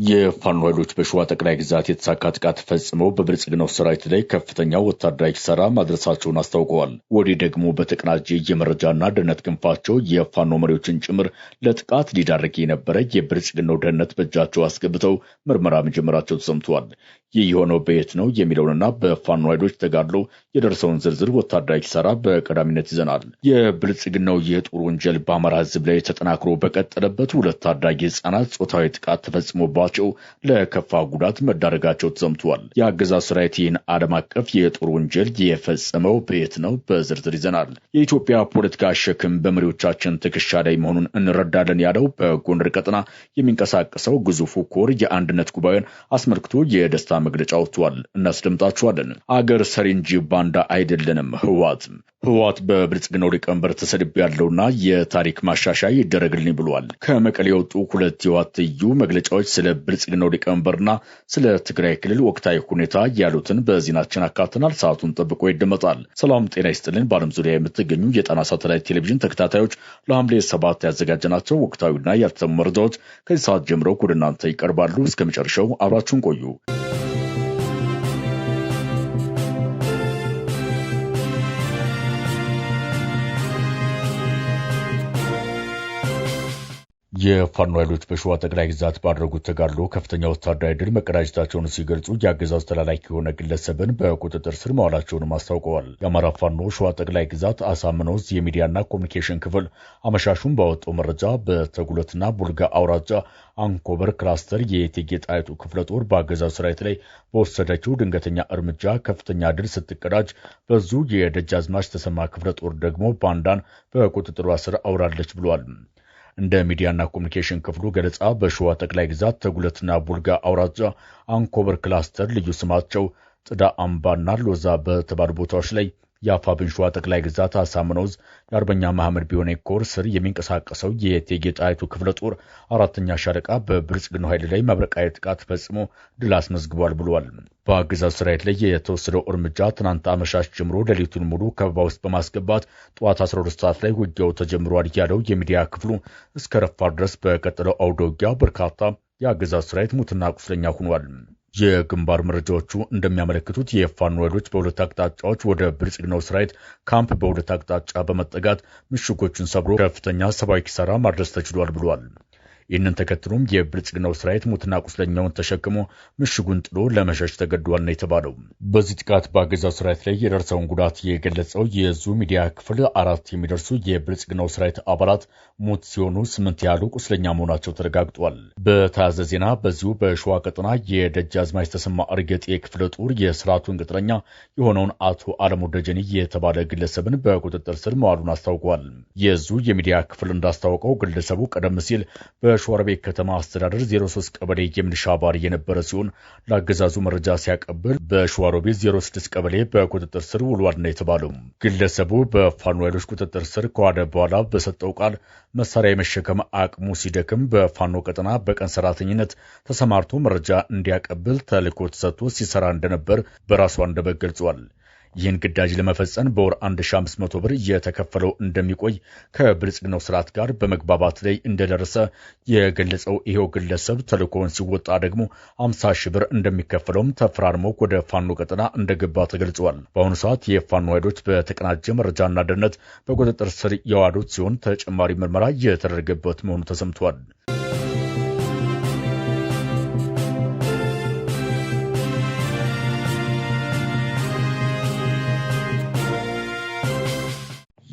የፋኖ ኃይሎች በሸዋ ጠቅላይ ግዛት የተሳካ ጥቃት ፈጽመው በብልጽግናው ሰራዊት ላይ ከፍተኛ ወታደራዊ ኪሳራ ማድረሳቸውን አስታውቀዋል። ወዲህ ደግሞ በተቀናጀ የመረጃና ደህንነት ክንፋቸው የፋኖ መሪዎችን ጭምር ለጥቃት ሊዳርግ የነበረ የብልጽግናው ደህንነት በእጃቸው አስገብተው ምርመራ መጀመራቸው ተሰምቷል። ይህ የሆነው በየት ነው የሚለውንና በፋኖ ኃይሎች ተጋድሎ የደረሰውን ዝርዝር ወታደራዊ ኪሳራ በቀዳሚነት ይዘናል። የብልጽግናው የጦር ወንጀል በአማራ ሕዝብ ላይ ተጠናክሮ በቀጠለበት ሁለት ታዳጊ ህጻናት ጾታዊ ጥቃት ተፈጽሞባቸው ለከፋ ጉዳት መዳረጋቸው ተሰምቷል። የአገዛዝ ሰራዊት ይህን ዓለም አቀፍ የጦር ወንጀል የፈጸመው በየት ነው በዝርዝር ይዘናል። የኢትዮጵያ ፖለቲካ ሸክም በመሪዎቻችን ትከሻ ላይ መሆኑን እንረዳለን ያለው በጎንደር ቀጠና የሚንቀሳቀሰው ግዙፉ ኮር የአንድነት ጉባኤን አስመልክቶ የደስታ መግለጫ ወጥቷል። እናስደምጣችኋለን። አገር ሰሪ እንጂ ባንዳ አይደለንም። ህወሓት በብልጽግናው ሊቀመንበር ተሰድቤ ያለውና የታሪክ ማሻሻያ ይደረግልኝ ብሏል። ከመቀሌ የወጡ ሁለት የህወሓት ትይዩ መግለጫዎች ስለ ብልጽግናው ሊቀመንበርና ስለ ትግራይ ክልል ወቅታዊ ሁኔታ ያሉትን በዜናችን አካተናል። ሰዓቱን ጠብቆ ይደመጣል። ሰላም ጤና ይስጥልን። በዓለም ዙሪያ የምትገኙ የጣና ሳተላይት ቴሌቪዥን ተከታታዮች ለሐምሌ 7 ያዘጋጀናቸው ወቅታዊና ያልተሰሙ መረጃዎች ከዚህ ሰዓት ጀምረው ወደ እናንተ ይቀርባሉ። እስከ መጨረሻው አብራችሁን ቆዩ። የፋኖ ኃይሎች በሸዋ ጠቅላይ ግዛት ባደረጉት ተጋድሎ ከፍተኛ ወታደራዊ ድል መቀዳጀታቸውን ሲገልጹ የአገዛዝ ተላላኪ የሆነ ግለሰብን በቁጥጥር ስር ማዋላቸውንም አስታውቀዋል። የአማራ ፋኖ ሸዋ ጠቅላይ ግዛት አሳምነው ዕዝ የሚዲያና ኮሚኒኬሽን ክፍል አመሻሹን ባወጣው መረጃ በተጉለትና ቡልጋ አውራጃ አንኮበር ክላስተር የእቴጌ ጣይቱ ክፍለ ጦር በአገዛዝ ሰራዊት ላይ በወሰደችው ድንገተኛ እርምጃ ከፍተኛ ድል ስትቀዳጅ፣ በዙ የደጃዝማች ተሰማ ክፍለ ጦር ደግሞ ባንዳን በቁጥጥሯ ስር አውራለች ብሏል። እንደ ሚዲያና ኮሚኒኬሽን ክፍሉ ገለጻ በሸዋ ጠቅላይ ግዛት ተጉለትና ቡልጋ አውራጃ አንኮበር ክላስተር ልዩ ስማቸው ጥዳ አምባና ሎዛ በተባሉ ቦታዎች ላይ የአፋብን ሸዋ ጠቅላይ ግዛት አሳምነው ዕዝ የአርበኛ መሐመድ ቢሆኔ ኮር ስር የሚንቀሳቀሰው የእቴጌ ጣይቱ ክፍለ ጦር 4ኛ ሻለቃ በብልጽግናው ኃይል ላይ መብረቃዊ ጥቃት ፈጽሞ ድል አስመዝግቧል ብሏል። በአገዛዙ ሰራዊት ላይ የተወሰደው እርምጃ ትናንት አመሻሽ ጀምሮ ሌሊቱን ሙሉ ከበባ ውስጥ በማስገባት ጠዋት 12 ሰዓት ላይ ውጊያው ተጀምሯል ያለው የሚዲያ ክፍሉ እስከ ረፋድ ድረስ በቀጠለው አውደ ውጊያ በርካታ የአገዛዙ ሰራዊት ሙትና ቁስለኛ ሆኗል። የግንባር መረጃዎቹ እንደሚያመለክቱት የፋኖ ኃይሎች በሁለት አቅጣጫዎች ወደ ብልጽግናው ሰራዊት ካምፕ በሁለት አቅጣጫ በመጠጋት ምሽጎቹን ሰብሮ ከፍተኛ ሰብአዊ ኪሳራ ማድረስ ተችሏል ብሏል። ይህንን ተከትሎም የብልጽግናው ሰራዊት ሙትና ቁስለኛውን ተሸክሞ ምሽጉን ጥሎ ለመሸሽ ተገዷል ነው የተባለው። በዚህ ጥቃት በአገዛዙ ሰራዊት ላይ የደረሰውን ጉዳት የገለጸው የዙ ሚዲያ ክፍል 4 የሚደርሱ የብልጽግናው ሰራዊት አባላት ሞት ሲሆኑ 8 ያሉ ቁስለኛ መሆናቸው ተረጋግጧል። በተያያዘ ዜና በዚሁ በሸዋ ቀጠና የደጃዝማች ተሰማ እርገጤ ክፍለ ጦር የስርዓቱን ቅጥረኛ የሆነውን አቶ አለሙ ደጀኔ የተባለ ግለሰብን በቁጥጥር ስር መዋሉን አስታውቋል። የዙ የሚዲያ ክፍል እንዳስታወቀው ግለሰቡ ቀደም ሲል በሸዋሮቢት ከተማ አስተዳደር 03 ቀበሌ የሚሊሻ አባል የነበረ ሲሆን ለአገዛዙ መረጃ ሲያቀብል በሸዋሮቢት 06 ቀበሌ በቁጥጥር ስር ውሏል ነው የተባለው። ግለሰቡ በፋኖ ኃይሎች ቁጥጥር ስር ከዋለ በኋላ በሰጠው ቃል መሳሪያ የመሸከም አቅሙ ሲደክም በፋኖ ቀጠና በቀን ሰራተኝነት ተሰማርቶ መረጃ እንዲያቀብል ተልዕኮ ተሰጥቶ ሲሰራ እንደነበር በራሱ አንደበት ገልጿል። ይህን ግዳጅ ለመፈጸም በወር 1500 ብር እየተከፈለው እንደሚቆይ ከብልጽግናው ስርዓት ጋር በመግባባት ላይ እንደደረሰ የገለጸው ይሄው ግለሰብ ተልዕኮውን ሲወጣ ደግሞ 50 ሺህ ብር እንደሚከፈለውም ተፈራርሞ ወደ ፋኖ ቀጠና እንደገባ ተገልጿል። በአሁኑ ሰዓት የፋኖ ኃይሎች በተቀናጀ መረጃና ደህንነት በቁጥጥር ስር የዋሉት ሲሆን ተጨማሪ ምርመራ እየተደረገበት መሆኑ ተሰምቷል።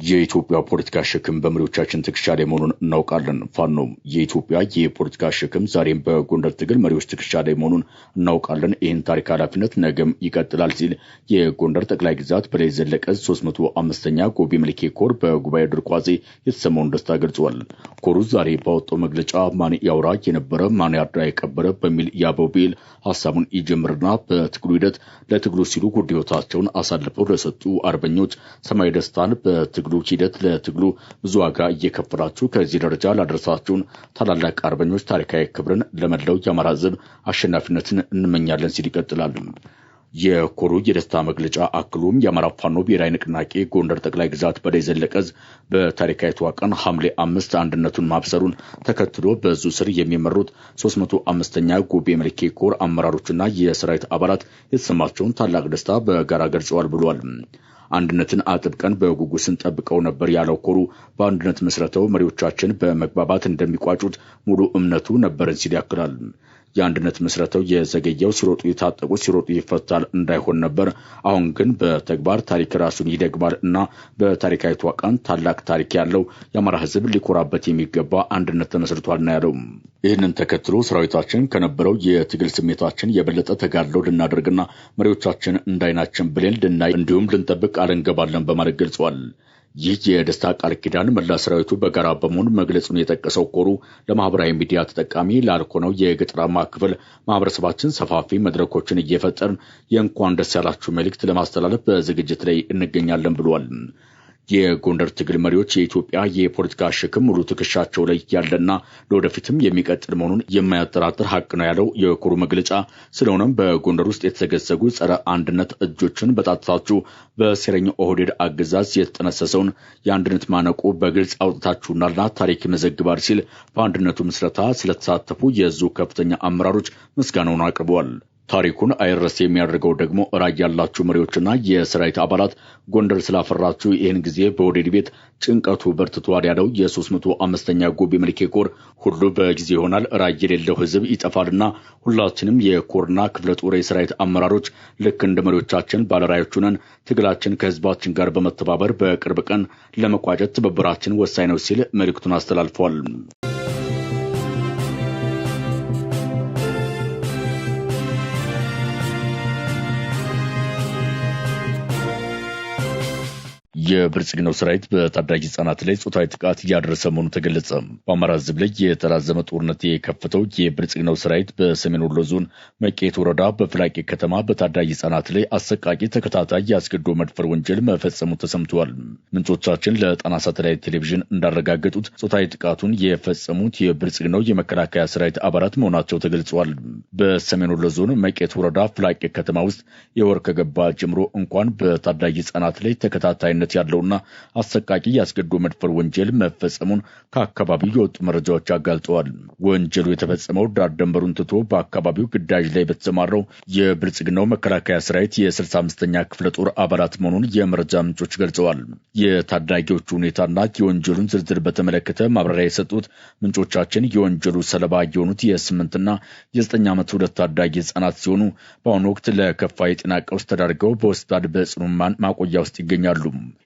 የኢትዮጵያ ፖለቲካ ሸክም በመሪዎቻችን ትከሻ ላይ መሆኑን እናውቃለን። ፋኖ የኢትዮጵያ የፖለቲካ ሸክም ዛሬም በጎንደር ትግል መሪዎች ትከሻ ላይ መሆኑን እናውቃለን። ይህን ታሪክ ኃላፊነት ነገም ይቀጥላል ሲል የጎንደር ጠቅላይ ግዛት በላይ ዘለቀ 305ኛ ጎቤ መልኬ ኮር በጉባኤ ድርቋጼ የተሰማውን ደስታ ገልጿል። ኮሩ ዛሬ ባወጣው መግለጫ ማን ያውራ የነበረ ማን ያርዳ የቀበረ በሚል ያበውቢል ሐሳቡን ይጀምርና በትግሉ ሂደት ለትግሉ ሲሉ ውድ ሕይወታቸውን አሳልፈው ለሰጡ አርበኞች ሰማይ ደስታን በትግሉ ሂደት ለትግሉ ብዙ ዋጋ እየከፈላችሁ ከዚህ ደረጃ ላደረሳችሁን ታላላቅ አርበኞች ታሪካዊ ክብርን ለመላው የአማራ ሕዝብ አሸናፊነትን እንመኛለን ሲል ይቀጥላል። የኮሩ የደስታ መግለጫ አክሎም የአማራ ፋኖ ብሔራዊ ንቅናቄ ጎንደር ጠቅላይ ግዛት በላይ ዘለቀ ዕዝ በታሪካዊቷ ቀን ሐምሌ 5 አንድነቱን ማብሰሩን ተከትሎ በዙ ስር የሚመሩት 305ኛ ጎቤ መልኬ ኮር አመራሮችና የሰራዊት አባላት የተሰማቸውን ታላቅ ደስታ በጋራ ገልጸዋል ብሏል። አንድነትን አጥብቀን በጉጉት ስንጠብቀው ነበር ያለው ኮሩ በአንድነት መስረተው መሪዎቻችን በመግባባት እንደሚቋጩት ሙሉ እምነቱ ነበረን ሲል ያክላል። የአንድነት መስረተው የዘገየው ሲሮጡ የታጠቁት ሲሮጡ ይፈታል እንዳይሆን ነበር። አሁን ግን በተግባር ታሪክ ራሱን ይደግማል እና በታሪካዊቷ ቀን ታላቅ ታሪክ ያለው የአማራ ሕዝብ ሊኮራበት የሚገባ አንድነት ተመስርቷል ነው ያለው። ይህንን ተከትሎ ሰራዊታችን ከነበረው የትግል ስሜታችን የበለጠ ተጋድሎ ልናደርግና መሪዎቻችን እንዳይናችን ብሌን ልናይ እንዲሁም ልንጠብቅ ቃል እንገባለን በማለት ገልጸዋል። ይህ የደስታ ቃል ኪዳን መላ ሰራዊቱ በጋራ በመሆን መግለጹን የጠቀሰው ኮሩ ለማህበራዊ ሚዲያ ተጠቃሚ ላልሆነው የገጠራማ ክፍል ማህበረሰባችን ሰፋፊ መድረኮችን እየፈጠርን የእንኳን ደስ ያላችሁ መልእክት ለማስተላለፍ በዝግጅት ላይ እንገኛለን ብሏል። የጎንደር ትግል መሪዎች የኢትዮጵያ የፖለቲካ ሸክም ሙሉ ትከሻቸው ላይ ያለና ለወደፊትም የሚቀጥል መሆኑን የማያጠራጥር ሀቅ ነው ያለው የኮሩ መግለጫ፣ ስለሆነም በጎንደር ውስጥ የተሰገሰጉ ጸረ አንድነት እጆችን በጣጥሳችሁ በሴረኛው ኦህዴድ አገዛዝ የተጠነሰሰውን የአንድነት ማነቆ በግልጽ አውጥታችሁናልና ታሪክ ይመዘግባል ሲል በአንድነቱ ምስረታ ስለተሳተፉ የዙ ከፍተኛ አመራሮች ምስጋናውን አቅርበዋል። ታሪኩን አይረስ የሚያደርገው ደግሞ ራዕይ ያላችሁ መሪዎችና የሰራዊት አባላት ጎንደር ስላፈራችሁ ይህን ጊዜ በኦህዴድ ቤት ጭንቀቱ በርትቷል ያለው የ305ኛ ጎቤ መልኬ ኮር ሁሉ በጊዜ ይሆናል፣ ራዕይ የሌለው ሕዝብ ይጠፋልና ሁላችንም የኮርና ክፍለ ጦር የሰራዊት አመራሮች ልክ እንደ መሪዎቻችን ባለራዕዮች ነን። ትግላችን ከሕዝባችን ጋር በመተባበር በቅርብ ቀን ለመቋጨት ትብብራችን ወሳኝ ነው ሲል መልእክቱን አስተላልፏል። የብልጽግናው ሰራዊት በታዳጊ ህጻናት ላይ ጾታዊ ጥቃት እያደረሰ መሆኑ ተገለጸ። በአማራ ህዝብ ላይ የተራዘመ ጦርነት የከፈተው የብልጽግናው ሰራዊት በሰሜን ወሎ ዞን መቄት ወረዳ በፍላቄ ከተማ በታዳጊ ህጻናት ላይ አሰቃቂ ተከታታይ ያስገድዶ መድፈር ወንጀል መፈጸሙ ተሰምቷል። ምንጮቻችን ለጣና ሳተላይት ቴሌቪዥን እንዳረጋገጡት ጾታዊ ጥቃቱን የፈጸሙት የብልጽግናው የመከላከያ ሰራዊት አባላት መሆናቸው ተገልጿል። በሰሜን ወሎ ዞን መቄት ወረዳ ፍላቄ ከተማ ውስጥ የወር ከገባ ጀምሮ እንኳን በታዳጊ ህጻናት ላይ ተከታታይነት ያለውና አሰቃቂ ያስገድዶ መድፈር ወንጀል መፈጸሙን ከአካባቢው የወጡ መረጃዎች አጋልጠዋል። ወንጀሉ የተፈጸመው ዳር ደንበሩን ትቶ በአካባቢው ግዳጅ ላይ በተሰማራው የብልጽግናው መከላከያ ሰራዊት የ65ኛ ክፍለ ጦር አባላት መሆኑን የመረጃ ምንጮች ገልጸዋል። የታዳጊዎቹ ሁኔታና የወንጀሉን ዝርዝር በተመለከተ ማብራሪያ የሰጡት ምንጮቻችን የወንጀሉ ሰለባ የሆኑት የ8ና የ9 ዓመት ሁለት ታዳጊ ህጻናት ሲሆኑ በአሁኑ ወቅት ለከፋ የጤና ቀውስ ተዳርገው በሆስፒታል በጽኑ ሕሙማን ማቆያ ውስጥ ይገኛሉ።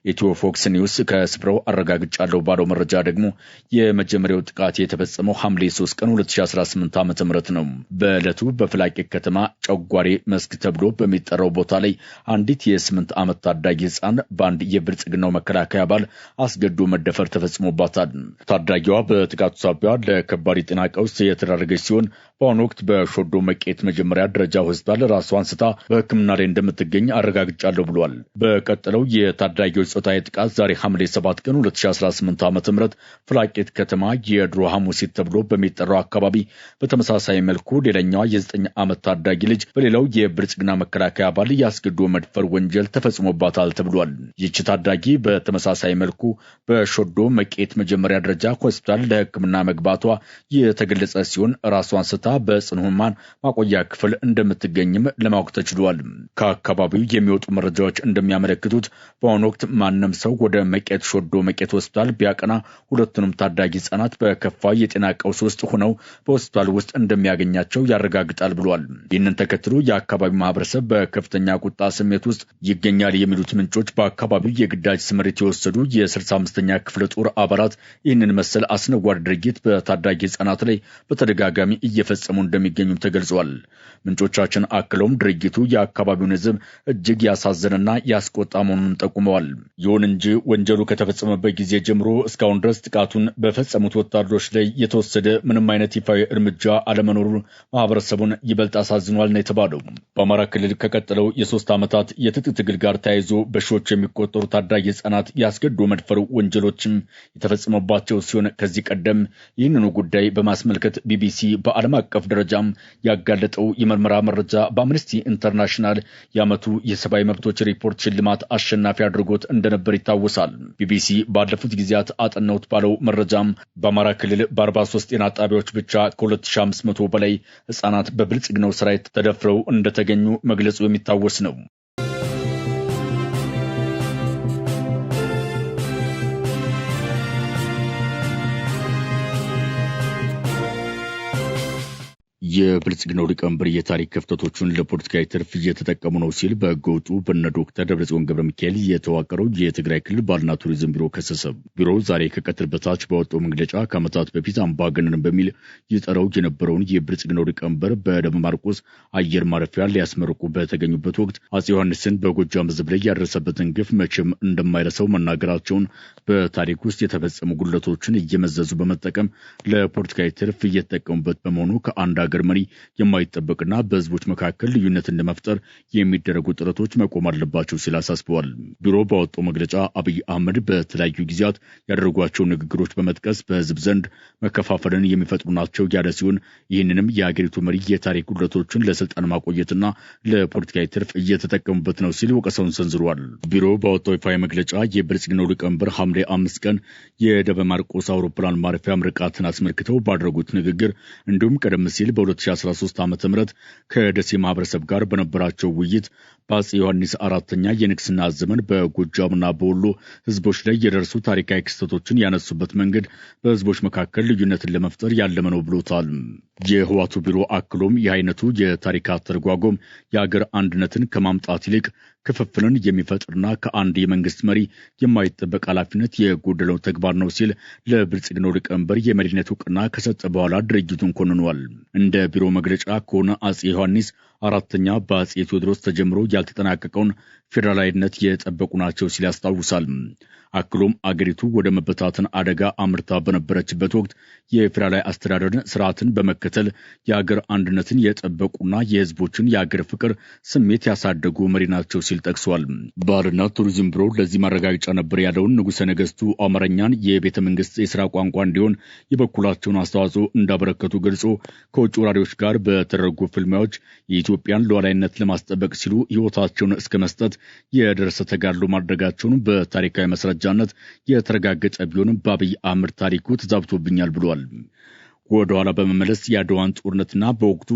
ኢትዮ ፎክስ ኒውስ ከስፍራው አረጋግጫለሁ ባለው መረጃ ደግሞ የመጀመሪያው ጥቃት የተፈጸመው ሐምሌ 3 ቀን 2018 ዓ.ም ነው። በዕለቱ በፍላቄ ከተማ ጨጓሬ መስክ ተብሎ በሚጠራው ቦታ ላይ አንዲት የ8 ዓመት ታዳጊ ህፃን በአንድ የብልጽግናው መከላከያ አባል አስገድዶ መደፈር ተፈጽሞባታል። ታዳጊዋ በጥቃቱ ሳቢያ ለከባድ የጤና ቀውስ የተዳረገች ሲሆን በአሁኑ ወቅት በሾዶ መቄት መጀመሪያ ደረጃ ሆስፒታል ራሷን ስታ በሕክምና ላይ እንደምትገኝ አረጋግጫለሁ ብሏል። በቀጠለው የታዳጊዎች ጾታዊ ጥቃት ዛሬ ሐምሌ 7 ቀን 2018 ዓ.ም ፍላቄት ከተማ የድሮ ሐሙሲት ተብሎ በሚጠራው አካባቢ በተመሳሳይ መልኩ ሌላኛዋ የ9 ዓመት ታዳጊ ልጅ በሌላው የብልጽግና መከላከያ አባል ያስገድዶ መድፈር ወንጀል ተፈጽሞባታል ተብሏል። ይህች ታዳጊ በተመሳሳይ መልኩ በሾዶ መቄት መጀመሪያ ደረጃ ሆስፒታል ለሕክምና መግባቷ የተገለጸ ሲሆን ራሷን ስታ በጽኑ ሕሙማን ማቆያ ክፍል እንደምትገኝም ለማወቅ ተችሏል። ከአካባቢው የሚወጡ መረጃዎች እንደሚያመለክቱት በአሁኑ ወቅት ማንም ሰው ወደ መቄት ሾዶ መቄት ሆስፒታል ቢያቀና ሁለቱንም ታዳጊ ህጻናት በከፋ የጤና ቀውስ ውስጥ ሆነው በሆስፒታል ውስጥ እንደሚያገኛቸው ያረጋግጣል ብሏል። ይህንን ተከትሎ የአካባቢው ማህበረሰብ በከፍተኛ ቁጣ ስሜት ውስጥ ይገኛል የሚሉት ምንጮች በአካባቢው የግዳጅ ስምሪት የወሰዱ የ65ኛ ክፍለ ጦር አባላት ይህንን መሰል አስነዋሪ ድርጊት በታዳጊ ህጻናት ላይ በተደጋጋሚ እየፈጸሙ እንደሚገኙም ተገልጿል። ምንጮቻችን አክለውም ድርጊቱ የአካባቢውን ህዝብ እጅግ ያሳዘነና ያስቆጣ መሆኑን ጠቁመዋል። ይሁን እንጂ ወንጀሉ ከተፈጸመበት ጊዜ ጀምሮ እስካሁን ድረስ ጥቃቱን በፈጸሙት ወታደሮች ላይ የተወሰደ ምንም አይነት ይፋዊ እርምጃ አለመኖሩ ማህበረሰቡን ይበልጥ አሳዝኗል ነው የተባለው። በአማራ ክልል ከቀጠለው የ3 ዓመታት የትጥቅ ትግል ጋር ተያይዞ በሺዎች የሚቆጠሩ ታዳጊ ህጻናት ያስገድዶ መድፈር ወንጀሎችም የተፈጸመባቸው ሲሆን ከዚህ ቀደም ይህንኑ ጉዳይ በማስመልከት ቢቢሲ በዓለም አቀፍ ደረጃም ያጋለጠው የምርመራ መረጃ በአምነስቲ ኢንተርናሽናል የዓመቱ የሰብአዊ መብቶች ሪፖርት ሽልማት አሸናፊ አድርጎት እንደነበር ይታወሳል። ቢቢሲ ባለፉት ጊዜያት አጠናውት ባለው መረጃም በአማራ ክልል በ43 ጤና ጣቢያዎች ብቻ ከ2500 በላይ ህጻናት በብልጽግናው ሰራዊት ተደፍረው እንደተገኙ መግለጹ የሚታወስ ነው። የብልጽግናው ሊቀመንበር የታሪክ ክፍተቶቹን ለፖለቲካዊ ትርፍ እየተጠቀሙ ነው ሲል በህገወጡ በነ ዶክተር ደብረጽዮን ገብረ ሚካኤል የተዋቀረው የትግራይ ክልል ባህልና ቱሪዝም ቢሮ ከሰሰ። ቢሮው ዛሬ ከቀትር በታች ባወጣው መግለጫ ከዓመታት በፊት አምባገነን በሚል ይጠራው የነበረውን የብልጽግናው ሊቀመንበር በደብረ ማርቆስ አየር ማረፊያ ሊያስመርቁ በተገኙበት ወቅት አፄ ዮሐንስን በጎጃም ህዝብ ላይ ያደረሰበትን ግፍ መቼም እንደማይረሳው መናገራቸውን፣ በታሪክ ውስጥ የተፈጸሙ ጉድለቶችን እየመዘዙ በመጠቀም ለፖለቲካዊ ትርፍ እየተጠቀሙበት በመሆኑ ከአንድ ሀገር መሪ የማይጠበቅና በህዝቦች መካከል ልዩነትን ለመፍጠር የሚደረጉ ጥረቶች መቆም አለባቸው ሲል አሳስበዋል። ቢሮ ባወጣው መግለጫ አብይ አህመድ በተለያዩ ጊዜያት ያደረጓቸው ንግግሮች በመጥቀስ በህዝብ ዘንድ መከፋፈልን የሚፈጥሩ ናቸው ያለ ሲሆን ይህንንም የሀገሪቱ መሪ የታሪክ ጉድለቶችን ለስልጣን ማቆየትና ለፖለቲካዊ ትርፍ እየተጠቀሙበት ነው ሲል ወቀሳውን ሰንዝሯል። ቢሮ ባወጣው ይፋዊ መግለጫ የብልጽግናው ሊቀመንበር ሐምሌ 5 ቀን የደብረ ማርቆስ አውሮፕላን ማረፊያ ምርቃትን አስመልክተው ባደረጉት ንግግር እንዲሁም ቀደም ሲል በ2013 ዓ.ም ከደሴ ማህበረሰብ ጋር በነበራቸው ውይይት በአፄ ዮሐንስ አራተኛ የንግስና ዘመን በጎጃምና በወሎ ህዝቦች ላይ የደረሱ ታሪካዊ ክስተቶችን ያነሱበት መንገድ በህዝቦች መካከል ልዩነትን ለመፍጠር ያለመ ነው ብሎታል። የህዋቱ ቢሮ አክሎም የአይነቱ የታሪክ አተረጓጎም የአገር አንድነትን ከማምጣት ይልቅ ክፍፍልን የሚፈጥርና ከአንድ የመንግስት መሪ የማይጠበቅ ኃላፊነት የጎደለው ተግባር ነው ሲል ለብልጽግናው ሊቀመንበር የመሪነት እውቅና ከሰጠ በኋላ ድርጅቱን ኮንኗል። እንደ ቢሮ መግለጫ ከሆነ አፄ ዮሐንስ አራተኛ በአፄ ቴዎድሮስ ተጀምሮ ያልተጠናቀቀውን ፌዴራላዊነት የጠበቁ ናቸው ሲል ያስታውሳል። አክሎም አገሪቱ ወደ መበታተን አደጋ አምርታ በነበረችበት ወቅት የፌዴራላዊ አስተዳደር ስርዓትን በመከተል የአገር አንድነትን የጠበቁና የህዝቦችን የአገር ፍቅር ስሜት ያሳደጉ መሪ ናቸው ሲል ጠቅሷል። ባህልና ቱሪዝም ቢሮ ለዚህ ማረጋገጫ ነበር ያለውን ንጉሠ ነገሥቱ አማርኛን የቤተ መንግስት የስራ ቋንቋ እንዲሆን የበኩላቸውን አስተዋጽኦ እንዳበረከቱ ገልጾ ከውጭ ወራሪዎች ጋር በተደረጉ ፍልሚያዎች የኢትዮጵያን ሉዓላዊነት ለማስጠበቅ ሲሉ ህይወታቸውን እስከ መስጠት የደረሰ ተጋድሎ ማድረጋቸውን በታሪካዊ መስረጃነት የተረጋገጠ ቢሆንም በአብይ አህመድ ታሪኩ ተዛብቶብኛል ብሏል። ወደ ኋላ በመመለስ የአድዋን ጦርነትና በወቅቱ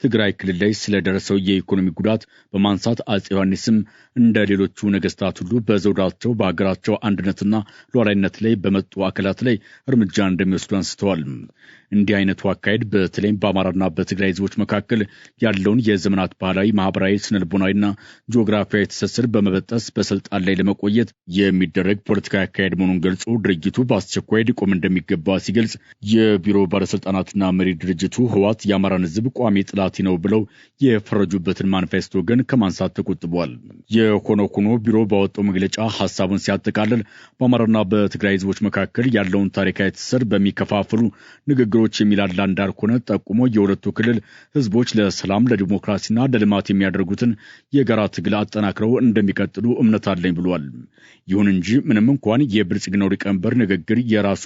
ትግራይ ክልል ላይ ስለደረሰው የኢኮኖሚ ጉዳት በማንሳት አፄ ዮሐንስም እንደ ሌሎቹ ነገስታት ሁሉ በዘውዳቸው በሀገራቸው አንድነትና ሉዓላዊነት ላይ በመጡ አካላት ላይ እርምጃ እንደሚወስዱ አንስተዋል። እንዲህ አይነቱ አካሄድ በተለይም በአማራና በትግራይ ህዝቦች መካከል ያለውን የዘመናት ባህላዊ፣ ማህበራዊ፣ ስነልቦናዊና ጂኦግራፊያዊ ትስስር በመበጠስ በስልጣን ላይ ለመቆየት የሚደረግ ፖለቲካዊ አካሄድ መሆኑን ገልጾ ድርጅቱ በአስቸኳይ ሊቆም እንደሚገባ ሲገልጽ የቢሮ ባለስልጣናትና መሪ ድርጅቱ ህወሓት የአማራን ህዝብ ቋሚ ጥላት ነው ብለው የፈረጁበትን ማኒፌስቶ ግን ከማንሳት ተቆጥቧል። የሆነ ሆኖ ቢሮ ባወጣው መግለጫ ሐሳቡን ሲያጠቃልል በአማራና በትግራይ ህዝቦች መካከል ያለውን ታሪካዊ ትስስር በሚከፋፍሉ ንግግሮች የሚላላ እንዳልሆነ ጠቁሞ የሁለቱ ክልል ህዝቦች ለሰላም ለዲሞክራሲና ለልማት የሚያደርጉትን የጋራ ትግል አጠናክረው እንደሚቀጥሉ እምነት አለኝ ብሏል። ይሁን እንጂ ምንም እንኳን የብልጽግናው ሊቀመንበር ንግግር የራሱ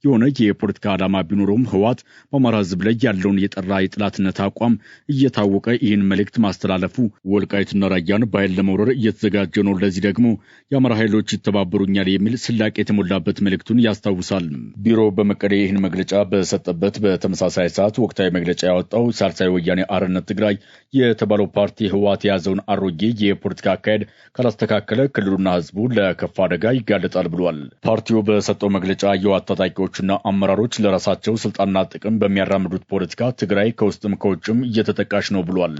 የሆነ የፖለቲካ ዓላማ ቢኖረውም ህወሓት በአማራ ህዝብ ላይ ያለውን የጠራ የጥላትነት አቋም እየታወቀ ይህን መልእክት ማስተላለፉ ወልቃይትና ራያን በኃይል ለመውረር እየተዘጋጀ ነው፣ ለዚህ ደግሞ የአማራ ኃይሎች ይተባበሩኛል የሚል ስላቅ የተሞላበት መልእክቱን ያስታውሳል። ቢሮ በመቀሌ ይህን መግለጫ በሰጠበት በተመሳሳይ ሰዓት ወቅታዊ መግለጫ ያወጣው ሳልሳይ ወያኔ አርነት ትግራይ የተባለው ፓርቲ ህወሓት የያዘውን አሮጌ የፖለቲካ አካሄድ ካላስተካከለ ክልሉና ህዝቡ ለከፋ አደጋ ይጋለጣል ብሏል። ፓርቲው በሰጠው መግለጫ የህወሓት ታጣቂዎችና አመራሮች ለራሳቸው ስልጣንና ጥቅም በሚያራምዱት ፖለቲካ ትግራይ ከውስጥም ከውጭም እየተጠቃሽ ነው ብሏል።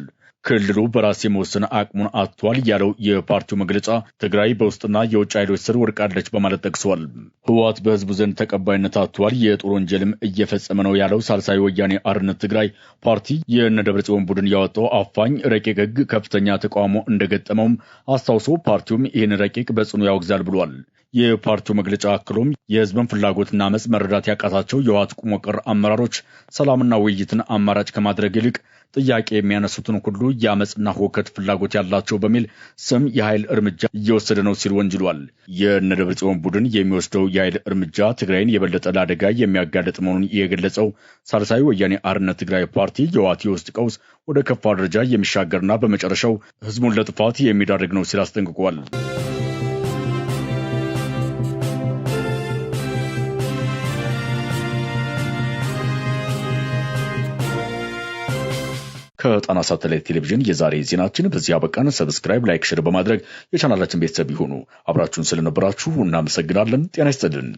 ክልሉ በራስ የመወሰን አቅሙን አጥቷል ያለው የፓርቲው መግለጫ ትግራይ በውስጥና የውጭ ኃይሎች ስር ወድቃለች በማለት ጠቅሷል። ህወሓት በህዝቡ ዘንድ ተቀባይነት አጥቷል፣ የጦር ወንጀልም እየፈጸመ ነው ያለው ሳልሳይ ወያኔ አርነት ትግራይ ፓርቲ የደብረጽዮን ቡድን ያወጣው አፋኝ ረቂቅ ህግ ከፍተኛ ተቃውሞ እንደገጠመውም አስታውሶ ፓርቲውም ይህን ረቂቅ በጽኑ ያወግዛል ብሏል። የፓርቲው መግለጫ አክሎም የህዝብን ፍላጎትና አመጽ መረዳት ያቃታቸው የህወሓት ቁሞ ቀር አመራሮች ሰላምና ውይይትን አማራጭ ከማድረግ ይልቅ ጥያቄ የሚያነሱትን ሁሉ የአመጽና ሁከት ፍላጎት ያላቸው በሚል ስም የኃይል እርምጃ እየወሰደ ነው ሲል ወንጅሏል። የደብረጽዮን ቡድን የሚወስደው የኃይል እርምጃ ትግራይን የበለጠ ለአደጋ የሚያጋልጥ መሆኑን የገለጸው ሳልሳይ ወያኔ አርነት ትግራይ ፓርቲ የህወሓት የውስጥ ቀውስ ወደ ከፋ ደረጃ የሚሻገርና በመጨረሻው ህዝቡን ለጥፋት የሚዳርግ ነው ሲል አስጠንቅቋል። ከጣና ሳተላይት ቴሌቪዥን የዛሬ ዜናችን በዚህ አበቃን። ሰብስክራይብ፣ ላይክ፣ ሼር በማድረግ የቻናላችን ቤተሰብ ይሁኑ። አብራችሁን ስለነበራችሁ እናመሰግናለን። ጤና ይስጥልን።